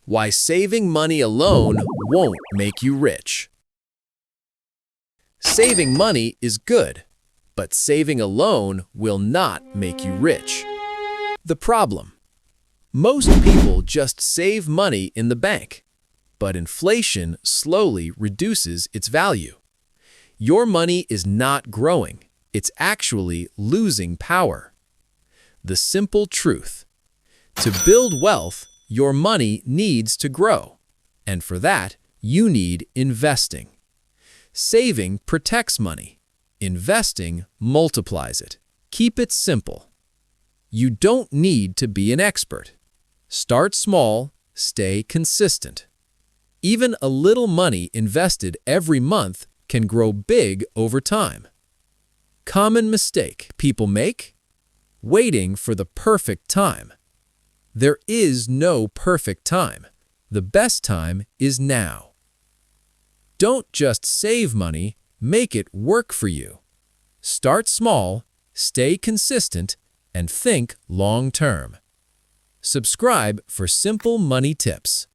Why saving money alone won't make you rich. Saving money is good, but saving alone will not make you rich. The problem: most people just save money in the bank, but inflation slowly reduces its value. Your money is not growing, it's actually losing power. The simple truth: to build wealth, your money needs to grow, and for that, you need investing. Saving protects money. Investing multiplies it. Keep it simple. You don't need to be an expert. Start small, stay consistent. Even a little money invested every month can grow big over time. Common mistake people make: waiting for the perfect time. There is no perfect time. The best time is now. Don't just save money, make it work for you. Start small, stay consistent, and think long-term. Subscribe for simple money tips.